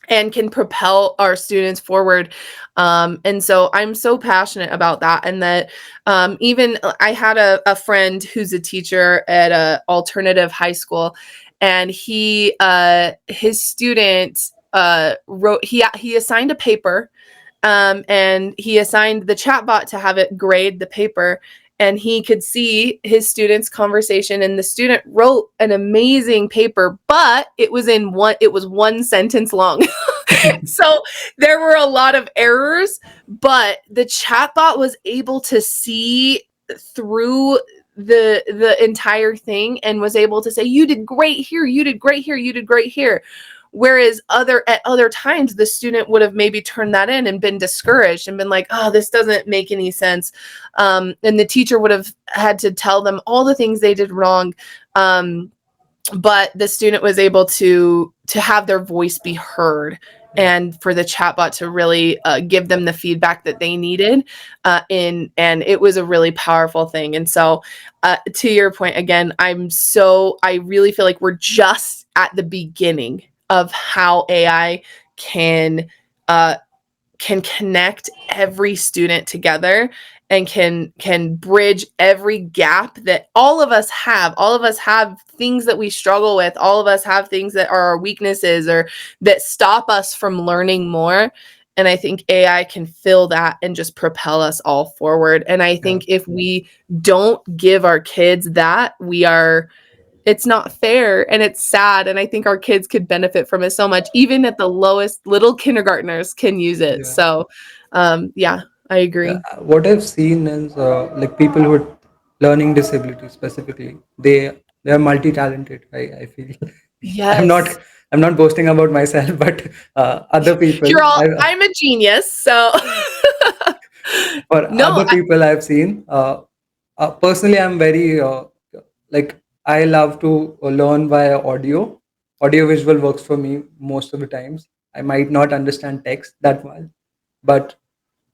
and can propel our students forward. And so I'm so passionate about that. And that even I had a friend who's a teacher at a alternative high school, and his student he assigned a paper, and he assigned the chatbot to have it grade the paper. And he could see his student's conversation, and the student wrote an amazing paper, but it was one sentence long. So there were a lot of errors, but the chatbot was able to see through the entire thing and was able to say, you did great here, you did great here, you did great here. Whereas at other times, the student would have maybe turned that in and been discouraged and been like, oh, this doesn't make any sense. And the teacher would have had to tell them all the things they did wrong. But the student was able to have their voice be heard, and for the chatbot to really give them the feedback that they needed. And it was a really powerful thing. And so to your point, again, I really feel like we're just at the beginning of how AI can connect every student together, and can bridge every gap that all of us have. All of us have things that we struggle with. All of us have things that are our weaknesses or that stop us from learning more. And I think AI can fill that and just propel us all forward. And I think if we don't give our kids that, it's not fair, and it's sad. And I think our kids could benefit from it so much. Even at the lowest, little kindergartners can use it. Yeah. So, I agree. Yeah, what I've seen is like people who are learning disability specifically, they are multi-talented. I feel I'm not Yes. I'm not boasting about myself, but other people, I'm a genius. So, for no, other people I've seen. Personally, I'm very like I love to learn via audio. Audio visual works for me most of the times. I might not understand text that well, but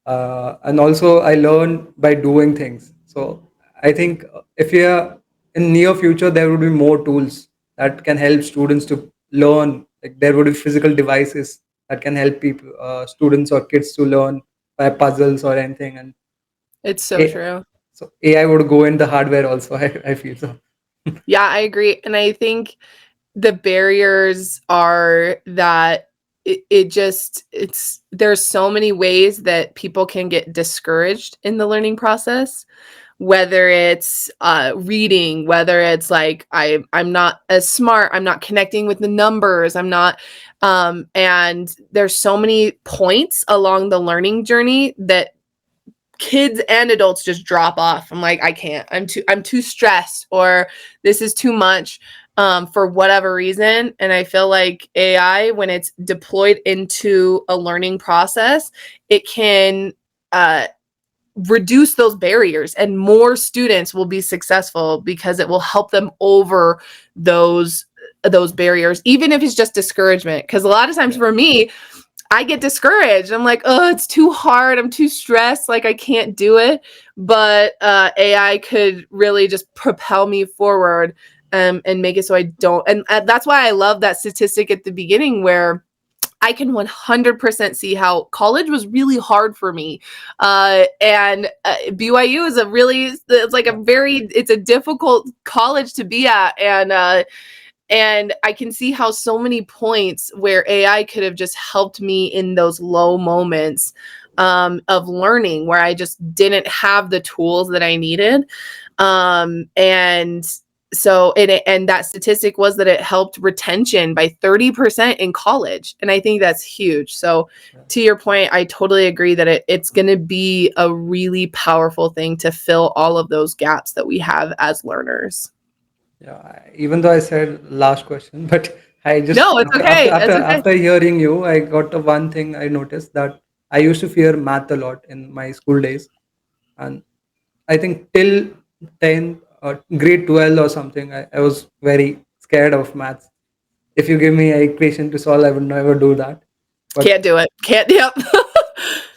and also I learn by doing things. So I think if you're in near future, there would be more tools that can help students to learn. Like there would be physical devices that can help people, students or kids to learn by puzzles or anything. And it's so A- true. so AI would go in the hardware also. I feel so. Yeah, I agree. And I think the barriers are that there's so many ways that people can get discouraged in the learning process, whether it's reading, whether it's like I'm not as smart, I'm not connecting with the numbers, I'm not and there's so many points along the learning journey that kids and adults just drop off. I'm like, I can't. I'm too stressed, or this is too much for whatever reason. And I feel like AI, when it's deployed into a learning process, it can reduce those barriers, and more students will be successful because it will help them over those barriers, even if it's just discouragement. Because a lot of times for me, I get discouraged. I'm like, oh, it's too hard. I'm too stressed. Like I can't do it. But AI could really just propel me forward and make it so I don't. And that's why I love that statistic at the beginning, where I can 100% see how college was really hard for me. And BYU is it's a difficult college to be at. And I can see how so many points where AI could have just helped me in those low moments of learning where I just didn't have the tools that I needed. And so and that statistic was that it helped retention by 30% in college. And I think that's huge. So to your point, I totally agree that it's going to be a really powerful thing to fill all of those gaps that we have as learners. Yeah, even though I said last question, but I just No, it's after after okay. after That's okay. after hearing you, I got a one thing I noticed that I used to fear math a lot in my school days, and I think till 10 or grade 12 or something, I was very scared of maths. If you give me an equation to solve, I would never do that. But Can't do it. Can't. Yep.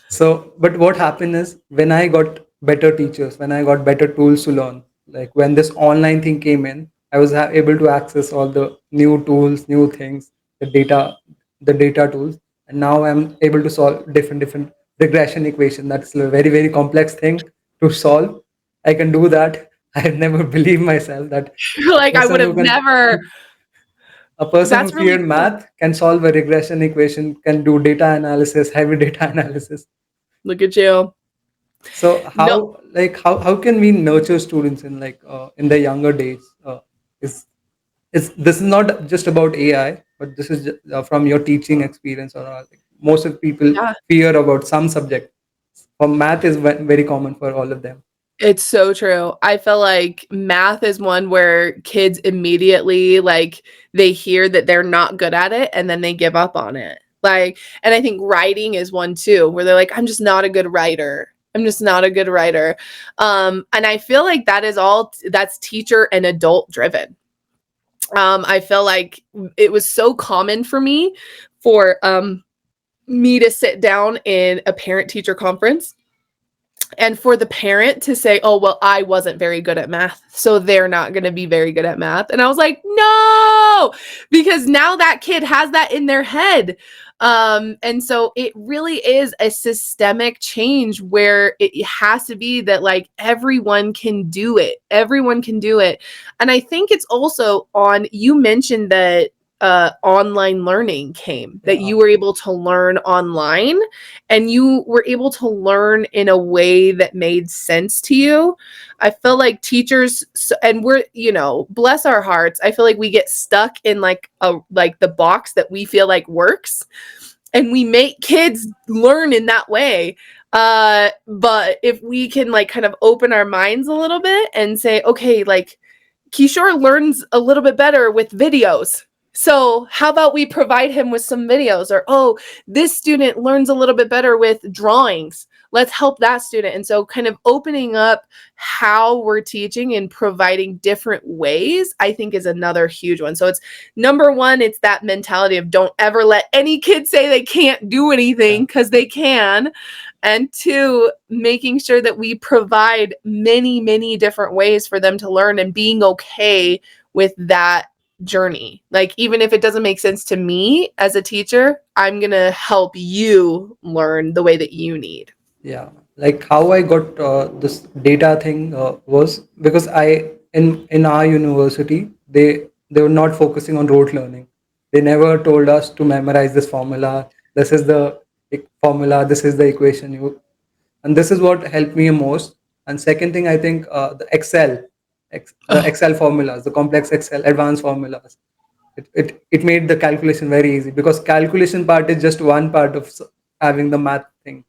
so, but what happened is when I got better teachers, when I got better tools to learn, like when this online thing came in, I was able to access all the new tools, new things, the data tools, and now I'm able to solve different regression equation. That's a very complex thing to solve. I can do that. I had never believed myself that You're a like, I would person who have can never. a person who That's really feared cool. math can solve a regression equation, can do data analysis, heavy data analysis. Look at you. So No, how can we nurture students in in the younger days? Is this is not just about AI, but this is from your teaching experience or most of people yeah. fear about some subject. For math is very common for all of them. It's so true. I feel like math is one where kids immediately like they hear that they're not good at it and then they give up on it. Like, and I think writing is one too, where they're like, I'm just not a good writer. I'm just not a good writer. And I feel like that is all that's teacher and adult driven. I feel like it was so common for me for me to sit down in a parent teacher conference and for the parent to say, oh, well, I wasn't very good at math, so they're not going to be very good at math. And I was like, no, because now that kid has that in their head. And so it really is a systemic change where it has to be that like everyone can do it. Everyone can do it. And I think it's also on, you mentioned that online learning came, that Yeah, you were able to learn online and you were able to learn in a way that made sense to you. I feel like teachers and we're, bless our hearts, I feel like we get stuck in like the box that we feel like works and we make kids learn in that way. But if we can like kind of open our minds a little bit and say, okay, like Kishore learns a little bit better with videos. So how about we provide him with some videos? Or, oh, this student learns a little bit better with drawings. Let's help that student. And so kind of opening up how we're teaching and providing different ways, I think is another huge one. So it's number one, it's that mentality of don't ever let any kid say they can't do yeah, anything because they can. And two, making sure that we provide many different ways for them to learn and being okay with that journey. Like, even if it doesn't make sense to me as a teacher, I'm going to help you learn the way that you need. yeah. Like how I got this data thing was because in our university they were not focusing on rote learning. They never told us to memorize this formula. This is the formula. This is the equation. And this is what helped me most. And second thing, I think the the Oh, Excel formulas, the complex Excel advanced formulas. It made the calculation very easy because calculation part is just one part of having the math thing.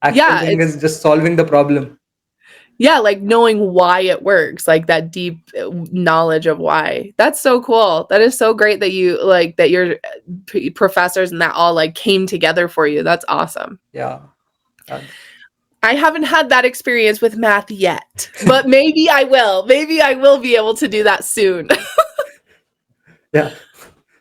Actual yeah, thing it's is just solving the problem. yeah, like knowing why it works, like that deep knowledge of why. That's so cool. That is so great that you like that your professors and that all like came together for you. That's awesome. Yeah. Uh, I haven't had that experience with math yet, but maybe I will. Maybe I will be able to do that soon. yeah.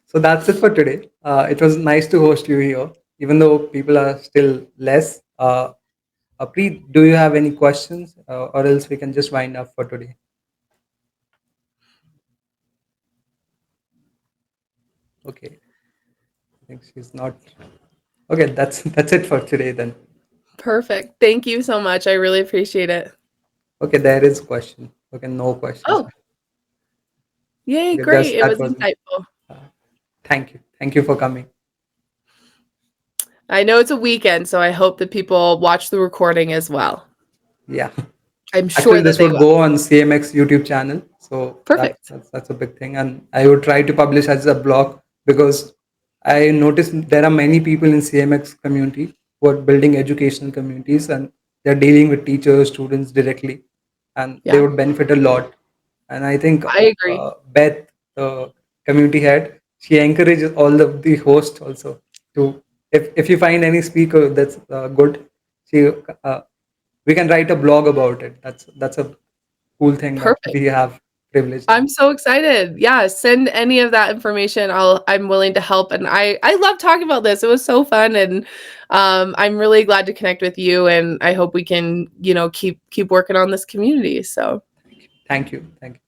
So that's it for today. It was nice to host you here, even though people are still less. Preet, do you have any questions, or else we can just wind up for today? Okay, I think she's not. Okay, that's it for today then. Perfect. Thank you so much. I really appreciate it. Okay, there is question. Okay, no questions. Oh, yay, Okay, great. just It that was was. insightful. Uh, thank you for coming. I know it's a weekend, so I hope that people watch the recording as well. Yeah. I'm Actually, sure that this they would will. go on CMX YouTube channel, so Perfect. that's a big thing, and I would try to publish as a blog because I noticed there are many people in CMX community who are building educational communities, and they're dealing with teachers, students directly, and they Yeah, would benefit a lot. And I think I agree. Beth, the community head, she encourages all of the hosts also to, if you find any speaker that's good, she we can write a blog about it. That's a cool thing that Perfect. we have privilege I'm now. so excited. Yeah, send any of that information. I'm willing to help, and I love talking about this. It was so fun, and I'm really glad to connect with you, and I hope we can, keep working on this community. So Thank you. Thank you.